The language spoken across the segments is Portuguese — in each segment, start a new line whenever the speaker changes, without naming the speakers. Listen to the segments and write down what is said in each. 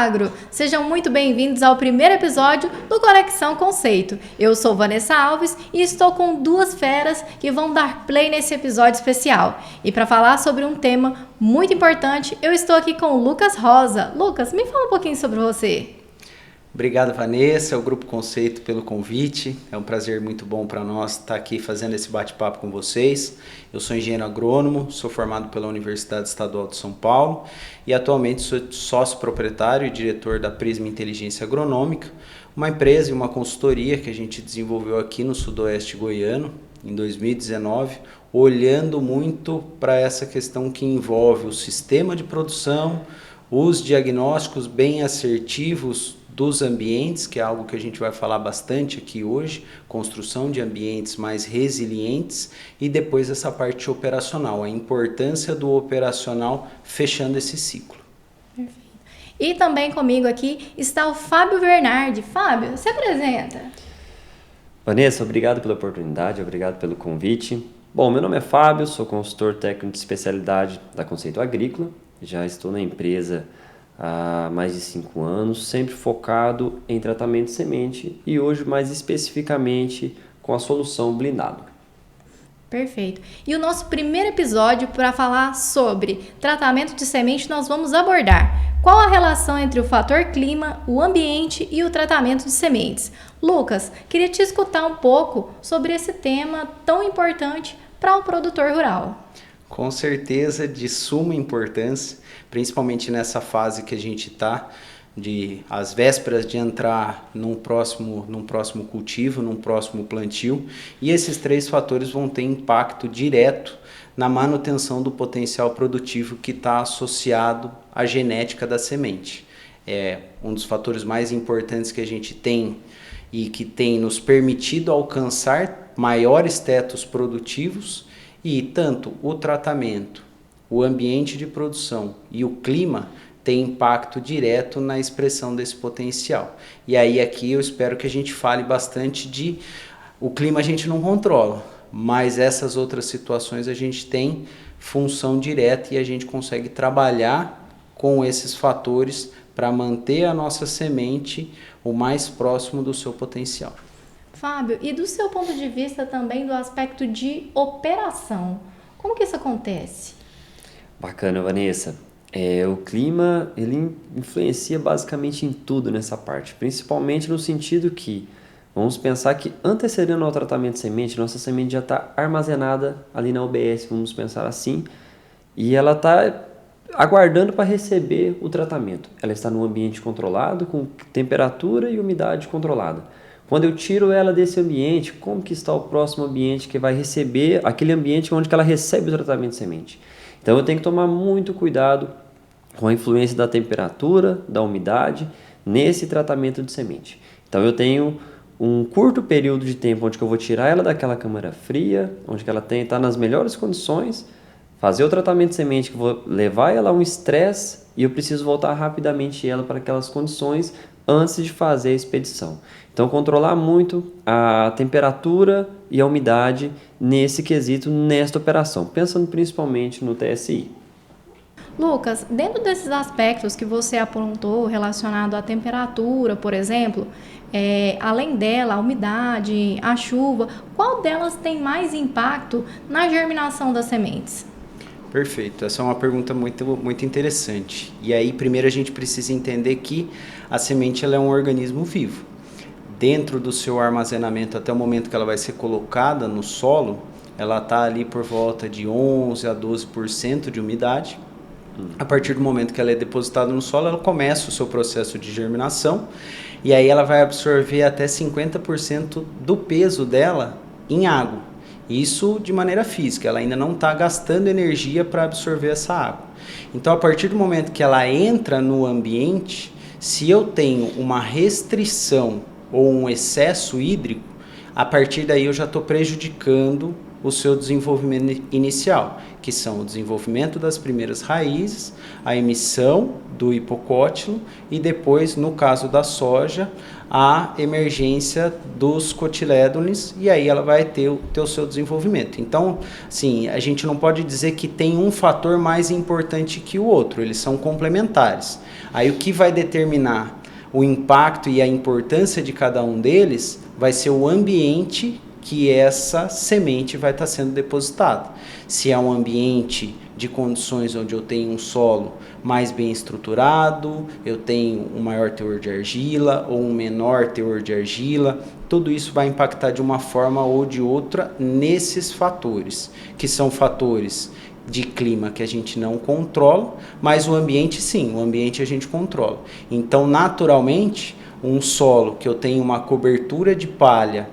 agro! Sejam muito bem-vindos ao primeiro episódio do Conexão Conceito. Eu sou Vanessa Alves e estou com duas feras que vão dar play nesse episódio especial. E para falar sobre um tema muito importante, eu estou aqui com o Lucas Rosa. Lucas, me fala um pouquinho sobre você.
Obrigado, Vanessa, ao Grupo Conceito pelo convite. É um prazer muito bom para nós estar aqui fazendo esse bate-papo com vocês. Eu sou engenheiro agrônomo, sou formado pela Universidade Estadual de São Paulo e atualmente sou sócio proprietário e diretor da Prisma Inteligência Agronômica, uma empresa e uma consultoria que a gente desenvolveu aqui no Sudoeste Goiano em 2019, olhando muito para essa questão que envolve o sistema de produção, os diagnósticos bem assertivos dos ambientes, que é algo que a gente vai falar bastante aqui hoje, construção de ambientes mais resilientes, e depois essa parte operacional, a importância do operacional fechando esse ciclo.
Perfeito. E também comigo aqui está o Fábio Bernardi. Fábio, se apresenta.
Vanessa, obrigado pela oportunidade, obrigado pelo convite. Bom, meu nome é Fábio, sou consultor técnico de especialidade da Conceito Agrícola, já estou na empresa há mais de 5 anos, sempre focado em tratamento de semente e hoje mais especificamente com a solução blindado.
Perfeito. E o nosso primeiro episódio para falar sobre tratamento de semente, nós vamos abordar qual a relação entre o fator clima, o ambiente e o tratamento de sementes. Lucas, queria te escutar um pouco sobre esse tema tão importante para o produtor rural.
Com certeza, de suma importância, principalmente nessa fase que a gente está, às vésperas de entrar num próximo cultivo, num próximo plantio, e esses 3 fatores vão ter impacto direto na manutenção do potencial produtivo que está associado à genética da semente. É um dos fatores mais importantes que a gente tem e que tem nos permitido alcançar maiores tetos produtivos. E tanto o tratamento, o ambiente de produção e o clima têm impacto direto na expressão desse potencial. E aí aqui eu espero que a gente fale bastante o clima a gente não controla, mas essas outras situações a gente tem função direta e a gente consegue trabalhar com esses fatores para manter a nossa semente o mais próximo do seu potencial.
Fábio, e do seu ponto de vista também do aspecto de operação, como que isso acontece?
Bacana, Vanessa. O clima, ele influencia basicamente em tudo nessa parte, principalmente no sentido que, vamos pensar que antecedendo ao tratamento de semente, nossa semente já está armazenada ali na UBS, vamos pensar assim, e ela está aguardando para receber o tratamento. Ela está num ambiente controlado, com temperatura e umidade controlada. Quando eu tiro ela desse ambiente, como que está o próximo ambiente que vai receber, aquele ambiente onde ela recebe o tratamento de semente? Então eu tenho que tomar muito cuidado com a influência da temperatura, da umidade, nesse tratamento de semente. Então eu tenho um curto período de tempo onde eu vou tirar ela daquela câmara fria, onde ela está nas melhores condições, fazer o tratamento de semente, que vou levar ela a um estresse e eu preciso voltar rapidamente ela para aquelas condições antes de fazer a expedição. Então, controlar muito a temperatura e a umidade nesse quesito, nesta operação, pensando principalmente no TSI.
Lucas, dentro desses aspectos que você apontou relacionado à temperatura, por exemplo, além dela, a umidade, a chuva, qual delas tem mais impacto na germinação das sementes?
Perfeito, essa é uma pergunta muito interessante. E aí, primeiro a gente precisa entender que a semente ela é um organismo vivo. Dentro do seu armazenamento, até o momento que ela vai ser colocada no solo, ela está ali por volta de 11 a 12% de umidade. A partir do momento que ela é depositada no solo, ela começa o seu processo de germinação e aí ela vai absorver até 50% do peso dela em água. Isso de maneira física, ela ainda não está gastando energia para absorver essa água. Então, a partir do momento que ela entra no ambiente, se eu tenho uma restrição ou um excesso hídrico, a partir daí eu já estou prejudicando o seu desenvolvimento inicial, que são o desenvolvimento das primeiras raízes, a emissão do hipocótilo e depois, no caso da soja, a emergência dos cotilédones e aí ela vai ter o seu desenvolvimento. Então, sim, a gente não pode dizer que tem um fator mais importante que o outro, eles são complementares. Aí o que vai determinar o impacto e a importância de cada um deles vai ser o ambiente que essa semente vai estar sendo depositada. Se é um ambiente de condições onde eu tenho um solo mais bem estruturado, eu tenho um maior teor de argila ou um menor teor de argila, tudo isso vai impactar de uma forma ou de outra nesses fatores, que são fatores de clima que a gente não controla, mas o ambiente sim, o ambiente a gente controla. Então, naturalmente, um solo que eu tenho uma cobertura de palha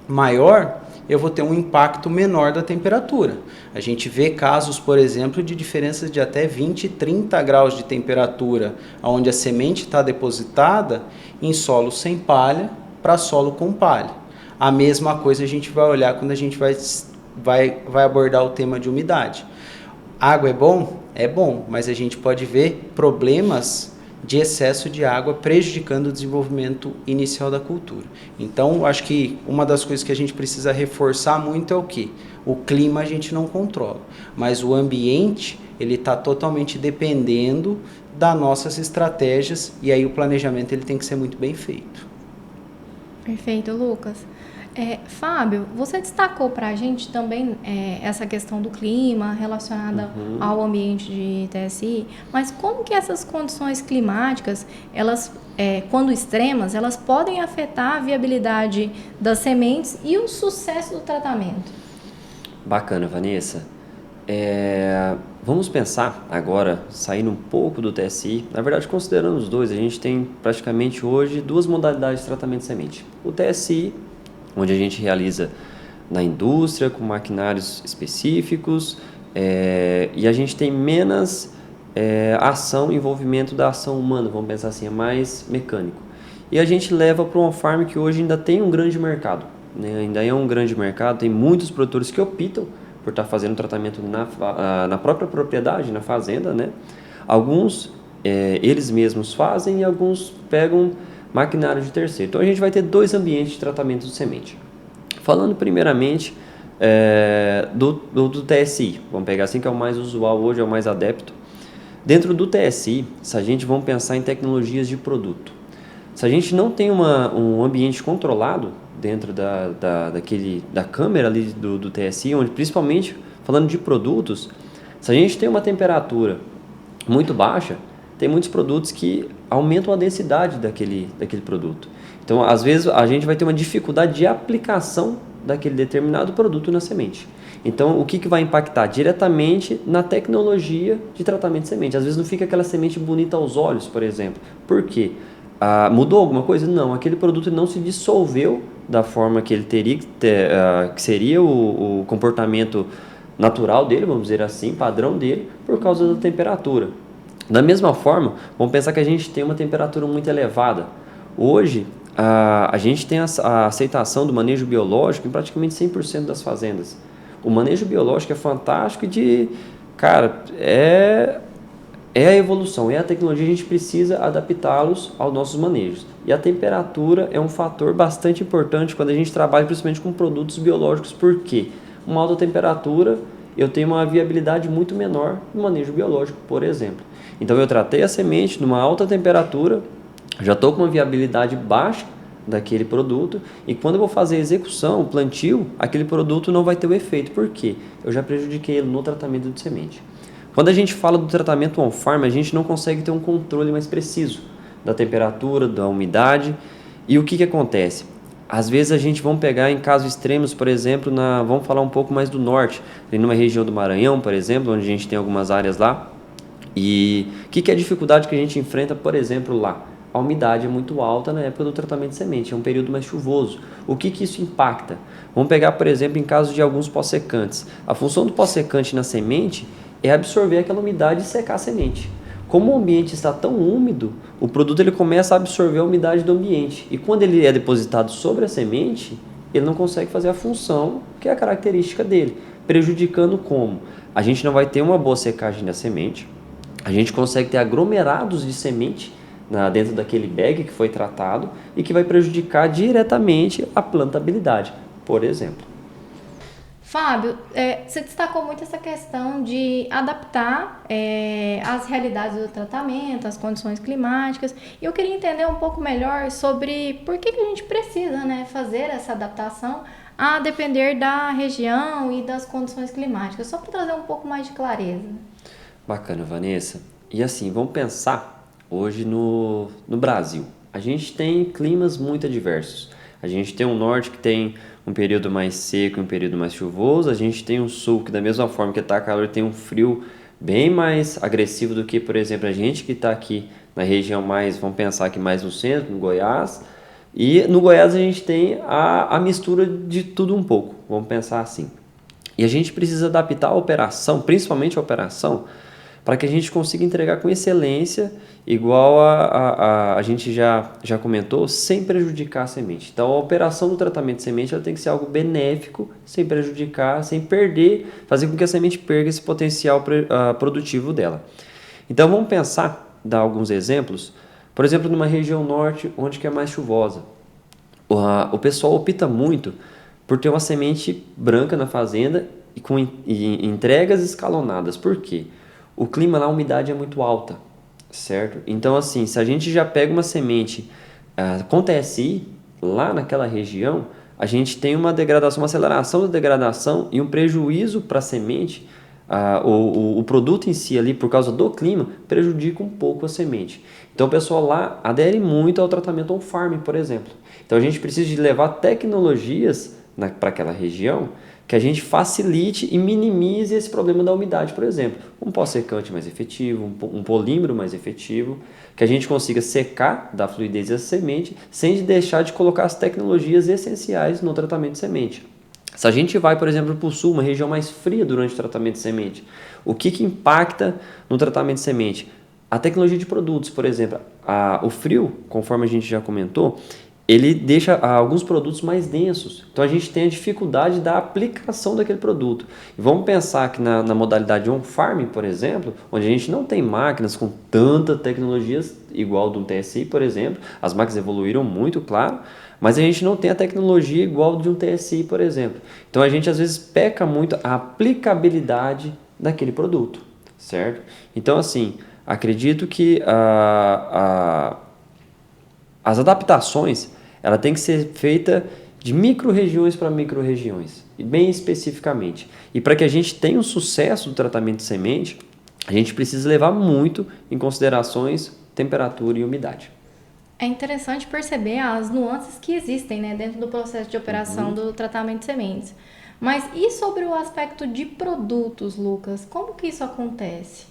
maior, eu vou ter um impacto menor da temperatura. A gente vê casos, por exemplo, de diferenças de até 20, 30 graus de temperatura, onde a semente está depositada em solo sem palha para solo com palha. A mesma coisa a gente vai olhar quando a gente vai abordar o tema de umidade. Água é bom? É bom, mas a gente pode ver problemas de excesso de água prejudicando o desenvolvimento inicial da cultura. Então, acho que uma das coisas que a gente precisa reforçar muito é o quê? O clima a gente não controla, mas o ambiente ele está totalmente dependendo das nossas estratégias e aí o planejamento ele tem que ser muito bem feito.
Perfeito, Lucas. Fábio, você destacou para a gente também essa questão do clima relacionada ao ambiente de TSI, mas como que essas condições climáticas, elas, quando extremas, elas podem afetar a viabilidade das sementes e o sucesso do tratamento?
Bacana, Vanessa. Vamos pensar agora, saindo um pouco do TSI, na verdade considerando os dois, a gente tem praticamente hoje duas modalidades de tratamento de semente. O TSI, onde a gente realiza na indústria, com maquinários específicos, e a gente tem menos ação, envolvimento da ação humana, vamos pensar assim, é mais mecânico. E a gente leva para uma farm que hoje ainda tem um grande mercado, né? Ainda é um grande mercado, tem muitos produtores que optam por estar fazendo tratamento na própria propriedade, na fazenda, né? Alguns eles mesmos fazem e alguns pegam maquinário de terceiro. Então a gente vai ter dois ambientes de tratamento de semente. Falando primeiramente do TSI, vamos pegar assim que é o mais usual hoje, é o mais adepto. Dentro do TSI, se a gente vamos pensar em tecnologias de produto, se a gente não tem um ambiente controlado dentro da câmera ali do TSI, onde principalmente falando de produtos, se a gente tem uma temperatura muito baixa, tem muitos produtos que aumentam a densidade daquele produto. Então, às vezes, a gente vai ter uma dificuldade de aplicação daquele determinado produto na semente. Então, o que vai impactar? Diretamente na tecnologia de tratamento de semente. Às vezes não fica aquela semente bonita aos olhos, por exemplo. Por quê? Mudou alguma coisa? Não, aquele produto não se dissolveu da forma que ele teria que ter, que seria o comportamento natural dele, vamos dizer assim, padrão dele, por causa da temperatura. Da mesma forma, vamos pensar que a gente tem uma temperatura muito elevada. Hoje, a gente tem a aceitação do manejo biológico em praticamente 100% das fazendas. O manejo biológico é fantástico e é a evolução, é a tecnologia, a gente precisa adaptá-los aos nossos manejos. E a temperatura é um fator bastante importante quando a gente trabalha principalmente com produtos biológicos. Por quê? Uma alta temperatura, eu tenho uma viabilidade muito menor no manejo biológico, por exemplo. Então eu tratei a semente numa alta temperatura, já estou com uma viabilidade baixa daquele produto e quando eu vou fazer a execução, o plantio, aquele produto não vai ter o efeito. Por quê? Eu já prejudiquei ele no tratamento de semente. Quando a gente fala do tratamento on-farm, a gente não consegue ter um controle mais preciso da temperatura, da umidade. E o que acontece? Às vezes a gente vamos pegar em casos extremos, por exemplo, vamos falar um pouco mais do norte, numa região do Maranhão, por exemplo, onde a gente tem algumas áreas lá. E o que é a dificuldade que a gente enfrenta, por exemplo, lá? A umidade é muito alta na época do tratamento de semente, é um período mais chuvoso. O que isso impacta? Vamos pegar, por exemplo, em caso de alguns pós-secantes. A função do pós-secante na semente é absorver aquela umidade e secar a semente. Como o ambiente está tão úmido, o produto ele começa a absorver a umidade do ambiente. E quando ele é depositado sobre a semente, ele não consegue fazer a função que é a característica dele, prejudicando como? A gente não vai ter uma boa secagem da semente, a gente consegue ter aglomerados de semente dentro daquele bag que foi tratado e que vai prejudicar diretamente a plantabilidade, por exemplo.
Fábio, você destacou muito essa questão de adaptar as realidades do tratamento, as condições climáticas. E eu queria entender um pouco melhor sobre por que a gente precisa, né, fazer essa adaptação a depender da região e das condições climáticas, só para trazer um pouco mais de clareza.
Bacana, Vanessa. E assim, vamos pensar hoje no Brasil. A gente tem climas muito adversos. A gente tem um norte que tem um período mais seco e um período mais chuvoso. A gente tem um sul que, da mesma forma que está calor, tem um frio bem mais agressivo do que, por exemplo, a gente que está aqui na região mais, vamos pensar aqui mais no centro, no Goiás. E no Goiás a gente tem a mistura de tudo um pouco, vamos pensar assim. E a gente precisa adaptar a operação, principalmente a operação, para que a gente consiga entregar com excelência, igual a gente já comentou, sem prejudicar a semente. Então, a operação do tratamento de semente ela tem que ser algo benéfico, sem prejudicar, sem perder, fazer com que a semente perca esse potencial produtivo dela. Então, vamos pensar, dar alguns exemplos. Por exemplo, numa região norte, onde que é mais chuvosa. O pessoal opta muito por ter uma semente branca na fazenda e com entregas escalonadas. Por quê? O clima lá, a umidade é muito alta, certo? Então, assim, se a gente já pega uma semente com TSI, lá naquela região, a gente tem uma degradação, uma aceleração da degradação e um prejuízo para a semente. O produto em si ali, por causa do clima, prejudica um pouco a semente. Então, o pessoal lá adere muito ao tratamento on-farm, por exemplo. Então, a gente precisa de levar tecnologias para aquela região que a gente facilite e minimize esse problema da umidade, por exemplo. Um pós-secante mais efetivo, um polímero mais efetivo, que a gente consiga secar da fluidez da semente sem deixar de colocar as tecnologias essenciais no tratamento de semente. Se a gente vai, por exemplo, para o sul, uma região mais fria durante o tratamento de semente, o que impacta no tratamento de semente? A tecnologia de produtos, por exemplo. O frio, conforme a gente já comentou, ele deixa alguns produtos mais densos. Então, a gente tem a dificuldade da aplicação daquele produto. E vamos pensar que na modalidade on-farm, por exemplo, onde a gente não tem máquinas com tanta tecnologias igual do TSI, por exemplo. As máquinas evoluíram muito, claro, mas a gente não tem a tecnologia igual de um TSI, por exemplo. Então, a gente às vezes peca muito a aplicabilidade daquele produto, certo? Então, assim, acredito que as adaptações ela tem que ser feita de micro-regiões para micro-regiões, bem especificamente. E para que a gente tenha um sucesso do tratamento de semente, a gente precisa levar muito em considerações temperatura e umidade.
É interessante perceber as nuances que existem, né, dentro do processo de operação do tratamento de sementes. Mas e sobre o aspecto de produtos, Lucas? Como que isso acontece?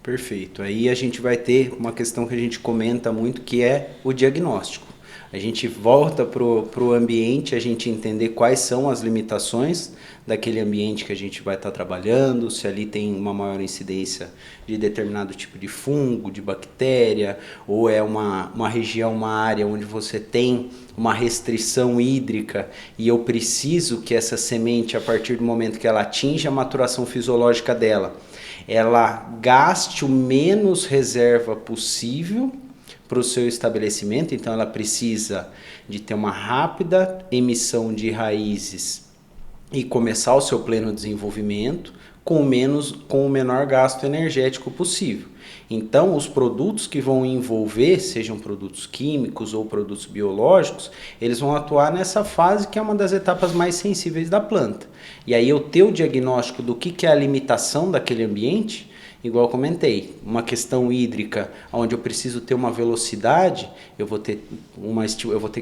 Perfeito. Aí a gente vai ter uma questão que a gente comenta muito, que é o diagnóstico. A gente volta para o ambiente, a gente entender quais são as limitações daquele ambiente que a gente vai estar trabalhando, se ali tem uma maior incidência de determinado tipo de fungo, de bactéria, ou é uma região, uma área onde você tem uma restrição hídrica e eu preciso que essa semente, a partir do momento que ela atinge a maturação fisiológica dela, ela gaste o menos reserva possível para o seu estabelecimento. Então ela precisa de ter uma rápida emissão de raízes e começar o seu pleno desenvolvimento com o menor gasto energético possível. Então os produtos que vão envolver, sejam produtos químicos ou produtos biológicos, eles vão atuar nessa fase que é uma das etapas mais sensíveis da planta. E aí eu ter o diagnóstico do que é a limitação daquele ambiente, igual eu comentei, uma questão hídrica, onde eu preciso ter uma velocidade, eu vou ter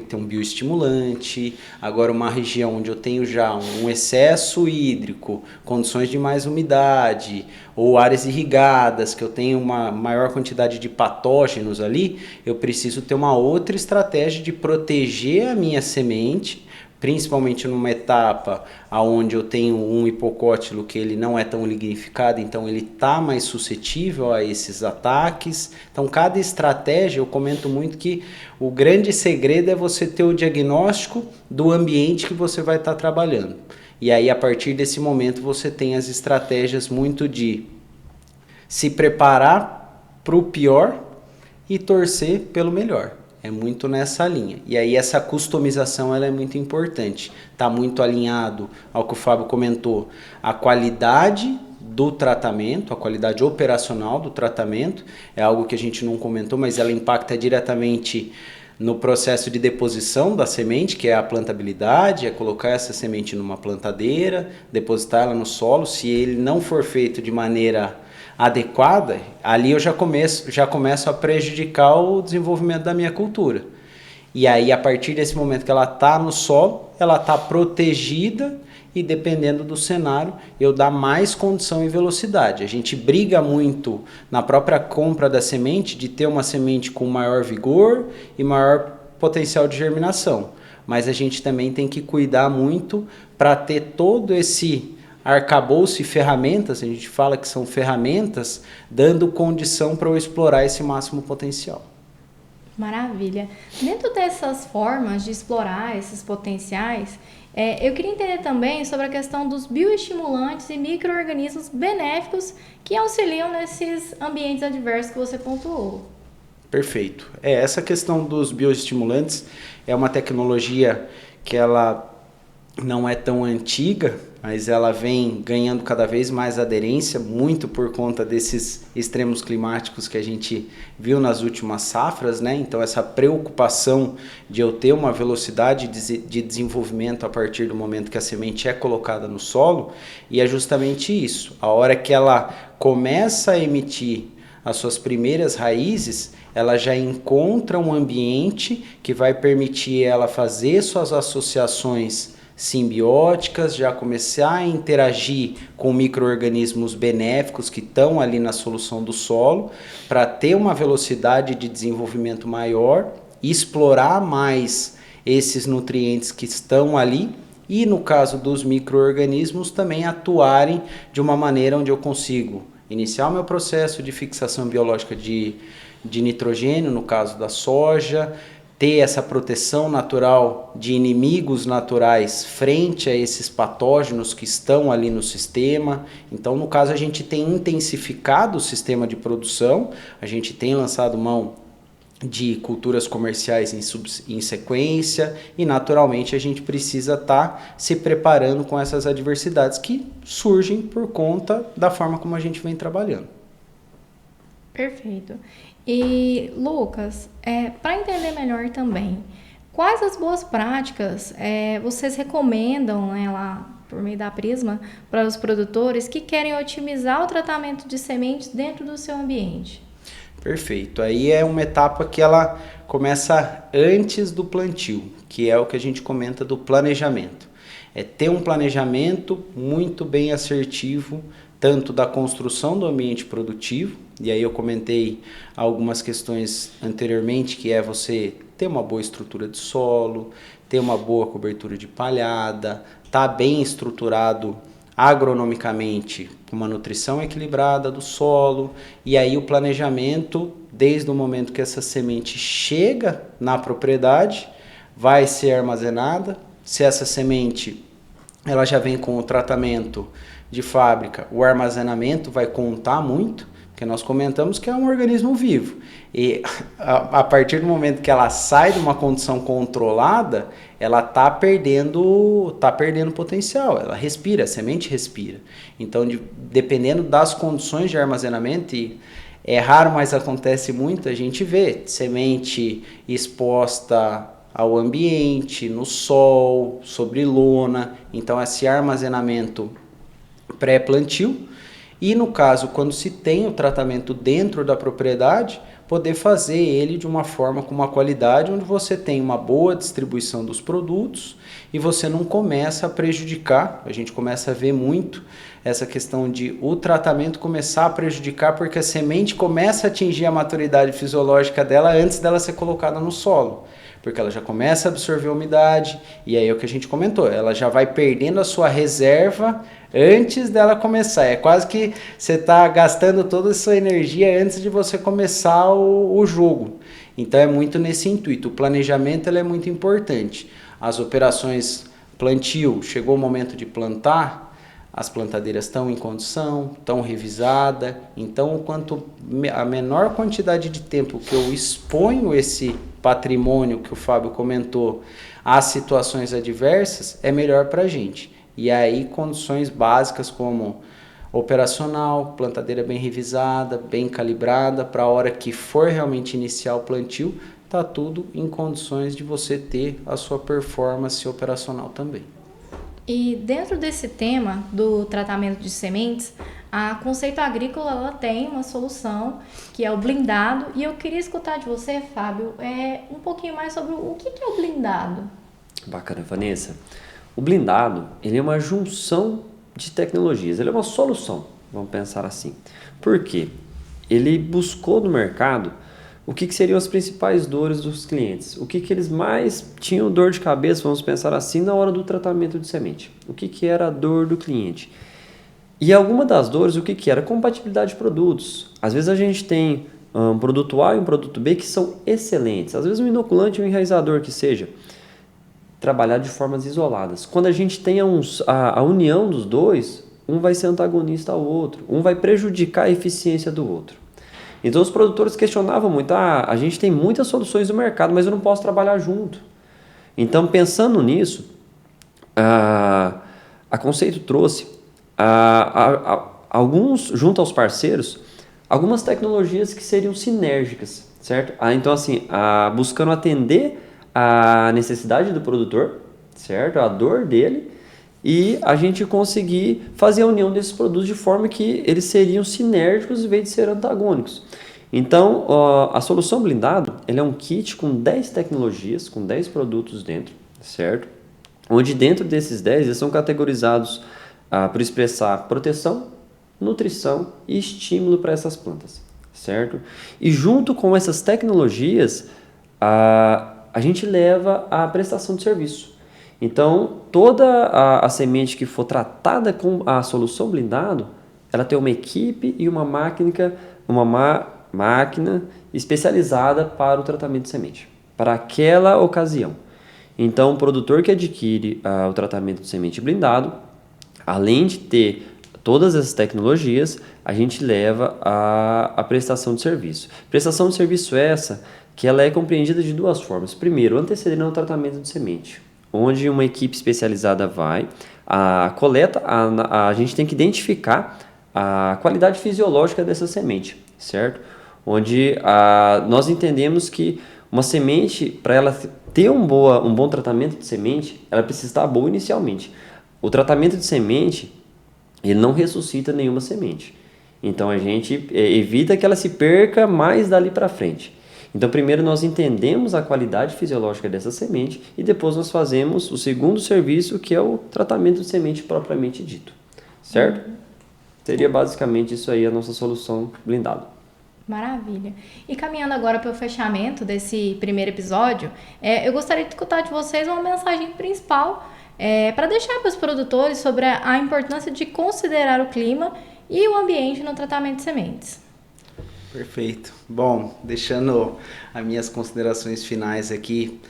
que ter um bioestimulante. Agora, uma região onde eu tenho já um excesso hídrico, condições de mais umidade, ou áreas irrigadas, que eu tenho uma maior quantidade de patógenos ali, eu preciso ter uma outra estratégia de proteger a minha semente, principalmente numa etapa onde eu tenho um hipocótilo que ele não é tão lignificado, então ele está mais suscetível a esses ataques. Então, cada estratégia, eu comento muito que o grande segredo é você ter o diagnóstico do ambiente que você vai estar trabalhando. E aí, a partir desse momento, você tem as estratégias muito de se preparar para o pior e torcer pelo melhor. É muito nessa linha. E aí essa customização ela é muito importante. Está muito alinhado ao que o Fábio comentou, a qualidade do tratamento, a qualidade operacional do tratamento, é algo que a gente não comentou, mas ela impacta diretamente no processo de deposição da semente, que é a plantabilidade, é colocar essa semente numa plantadeira, depositar ela no solo. Se ele não for feito de maneira adequada, ali eu já começo a prejudicar o desenvolvimento da minha cultura. E aí, a partir desse momento que ela está no solo, ela está protegida e, dependendo do cenário, eu dar mais condição e velocidade. A gente briga muito na própria compra da semente de ter uma semente com maior vigor e maior potencial de germinação. Mas a gente também tem que cuidar muito para ter todo esse arcabouço e ferramentas, a gente fala que são ferramentas, dando condição para eu explorar esse máximo potencial.
Maravilha. Dentro dessas formas de explorar esses potenciais, eu queria entender também sobre a questão dos bioestimulantes e micro-organismos benéficos que auxiliam nesses ambientes adversos que você pontuou.
Perfeito. Essa questão dos bioestimulantes é uma tecnologia que ela não é tão antiga, mas ela vem ganhando cada vez mais aderência, muito por conta desses extremos climáticos que a gente viu nas últimas safras, né? Então essa preocupação de eu ter uma velocidade de desenvolvimento a partir do momento que a semente é colocada no solo, e é justamente isso. A hora que ela começa a emitir as suas primeiras raízes, ela já encontra um ambiente que vai permitir ela fazer suas associações simbióticas, já começar a interagir com micro-organismos benéficos que estão ali na solução do solo, para ter uma velocidade de desenvolvimento maior, explorar mais esses nutrientes que estão ali e, no caso dos micro-organismos, também atuarem de uma maneira onde eu consigo iniciar o meu processo de fixação biológica de nitrogênio, no caso da soja, ter essa proteção natural de inimigos naturais frente a esses patógenos que estão ali no sistema. Então, no caso, a gente tem intensificado o sistema de produção, a gente tem lançado mão de culturas comerciais em sequência e, naturalmente, a gente precisa estar se preparando com essas adversidades que surgem por conta da forma como a gente vem trabalhando.
Perfeito. E, Lucas, para entender melhor também, quais as boas práticas vocês recomendam, né, lá por meio da Prisma para os produtores que querem otimizar o tratamento de sementes dentro do seu ambiente?
Perfeito. Aí é uma etapa que ela começa antes do plantio, que é o que a gente comenta do planejamento. É ter um planejamento muito bem assertivo, tanto da construção do ambiente produtivo, e aí eu comentei algumas questões anteriormente, que é você ter uma boa estrutura de solo, ter uma boa cobertura de palhada, estar bem estruturado agronomicamente, com uma nutrição equilibrada do solo, e aí o planejamento, desde o momento que essa semente chega na propriedade, vai ser armazenada. Se essa semente ela já vem com o tratamento de fábrica, o armazenamento vai contar muito, porque nós comentamos que é um organismo vivo. E a partir do momento que ela sai de uma condição controlada, ela está perdendo potencial, ela respira, a semente respira. Então, dependendo das condições de armazenamento, e é raro, mas acontece muito, a gente vê semente exposta ao ambiente, no sol, sobre lona. Então, esse armazenamento pré-plantio. E no caso, quando se tem o tratamento dentro da propriedade, poder fazer ele de uma forma com uma qualidade onde você tem uma boa distribuição dos produtos e você não começa a prejudicar. A gente começa a ver muito essa questão de o tratamento começar a prejudicar porque a semente começa a atingir a maturidade fisiológica dela antes dela ser colocada no solo. Porque ela já começa a absorver a umidade, e aí é o que a gente comentou, ela já vai perdendo a sua reserva antes dela começar. É quase que você está gastando toda a sua energia antes de você começar o jogo. Então é muito nesse intuito. O planejamento ele é muito importante. As operações plantio, chegou o momento de plantar, as plantadeiras estão em condição, estão revisadas. Então, a menor quantidade de tempo que eu exponho esse patrimônio que o Fábio comentou às situações adversas, é melhor para a gente. E aí, condições básicas como operacional, plantadeira bem revisada, bem calibrada, para a hora que for realmente iniciar o plantio, está tudo em condições de você ter a sua performance operacional também.
E dentro desse tema do tratamento de sementes, a Conceito Agrícola ela tem uma solução que é o blindado. E eu queria escutar de você, Fábio, um pouquinho mais sobre o que é o blindado.
Bacana, Vanessa. O blindado, ele é uma junção de tecnologias, ele é uma solução, vamos pensar assim. Por quê? Ele buscou no mercado o que seriam as principais dores dos clientes, o que eles mais tinham dor de cabeça, vamos pensar assim, na hora do tratamento de semente. O que era a dor do cliente? E alguma das dores, o que era? Compatibilidade de produtos. Às vezes a gente tem um produto A e um produto B que são excelentes, às vezes um inoculante e um enraizador que seja, trabalhar de formas isoladas. Quando a gente tem a união dos dois, um vai ser antagonista ao outro, um vai prejudicar a eficiência do outro. Então os produtores questionavam muito, a gente tem muitas soluções no mercado, mas eu não posso trabalhar junto. Então pensando nisso, a Conceito trouxe alguns, junto aos parceiros, algumas tecnologias que seriam sinérgicas, certo? Então assim, buscando atender a necessidade do produtor, certo? A dor dele, e a gente conseguir fazer a união desses produtos de forma que eles seriam sinérgicos em vez de ser antagônicos. Então, a solução blindado, ele é um kit com 10 tecnologias, com 10 produtos dentro, certo? Onde dentro desses 10, eles são categorizados por expressar proteção, nutrição e estímulo para essas plantas, certo? E junto com essas tecnologias, a gente leva a prestação de serviço. Então, toda a semente que for tratada com a solução blindado, ela tem uma equipe e uma máquina especializada para o tratamento de semente, para aquela ocasião. Então, o produtor que adquire o tratamento de semente blindado, além de ter todas essas tecnologias, a gente leva a prestação de serviço. Prestação de serviço essa que ela é compreendida de duas formas. Primeiro, antecedendo o tratamento de semente, onde uma equipe especializada vai, coleta, a gente tem que identificar a qualidade fisiológica dessa semente, certo? Onde nós entendemos que uma semente, para ela ter um bom tratamento de semente, ela precisa estar boa inicialmente. O tratamento de semente, ele não ressuscita nenhuma semente. Então, a gente evita que ela se perca mais dali para frente. Então, primeiro nós entendemos a qualidade fisiológica dessa semente e depois nós fazemos o segundo serviço, que é o tratamento de semente propriamente dito, certo? Seria basicamente isso aí a nossa solução blindado.
Maravilha. E caminhando agora para o fechamento desse primeiro episódio, eu gostaria de escutar de vocês uma mensagem principal para deixar para os produtores sobre a importância de considerar o clima e o ambiente no tratamento de sementes.
Perfeito. Bom, deixando as minhas considerações finais aqui,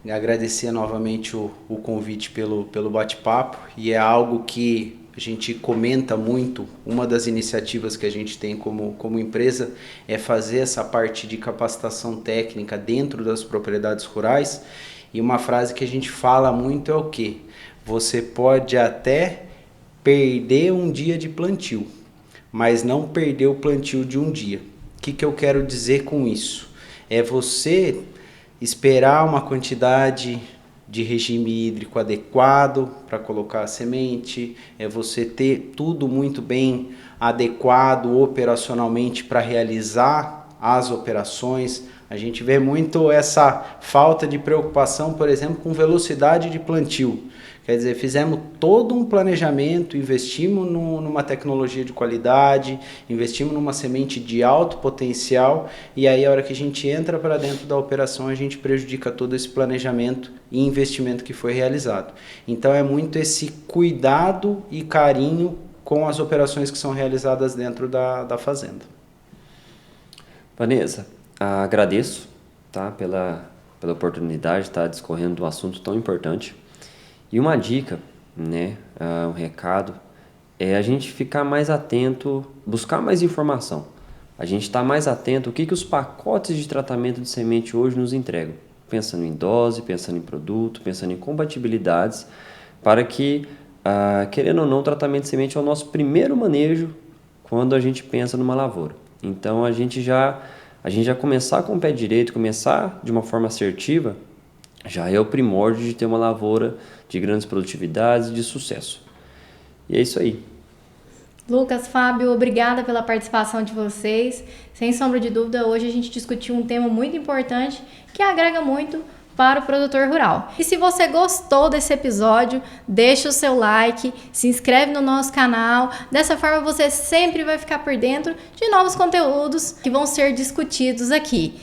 agradecer novamente o convite pelo bate-papo, e é algo que a gente comenta muito. Uma das iniciativas que a gente tem como empresa é fazer essa parte de capacitação técnica dentro das propriedades rurais, e uma frase que a gente fala muito é o quê? Você pode até perder um dia de plantio, mas não perder o plantio de um dia. O que eu quero dizer com isso? É você esperar uma quantidade de regime hídrico adequado para colocar a semente, é você ter tudo muito bem adequado operacionalmente para realizar as operações. A gente vê muito essa falta de preocupação, por exemplo, com velocidade de plantio. Quer dizer, fizemos todo um planejamento, investimos numa tecnologia de qualidade, investimos numa semente de alto potencial, e aí a hora que a gente entra para dentro da operação, a gente prejudica todo esse planejamento e investimento que foi realizado. Então é muito esse cuidado e carinho com as operações que são realizadas dentro da fazenda.
Vanessa, agradeço, tá, pela oportunidade de estar discorrendo um assunto tão importante. E uma dica, né, um recado, é a gente ficar mais atento, buscar mais informação. A gente está mais atento ao que os pacotes de tratamento de semente hoje nos entregam. Pensando em dose, pensando em produto, pensando em compatibilidades, para que, querendo ou não, o tratamento de semente é o nosso primeiro manejo quando a gente pensa numa lavoura. Então, a gente já começar com o pé direito, começar de uma forma assertiva, já é o primórdio de ter uma lavoura de grandes produtividades e de sucesso. E é isso aí.
Lucas, Fábio, obrigada pela participação de vocês. Sem sombra de dúvida, hoje a gente discutiu um tema muito importante que agrega muito para o produtor rural. E se você gostou desse episódio, deixa o seu like, se inscreve no nosso canal. Dessa forma você sempre vai ficar por dentro de novos conteúdos que vão ser discutidos aqui.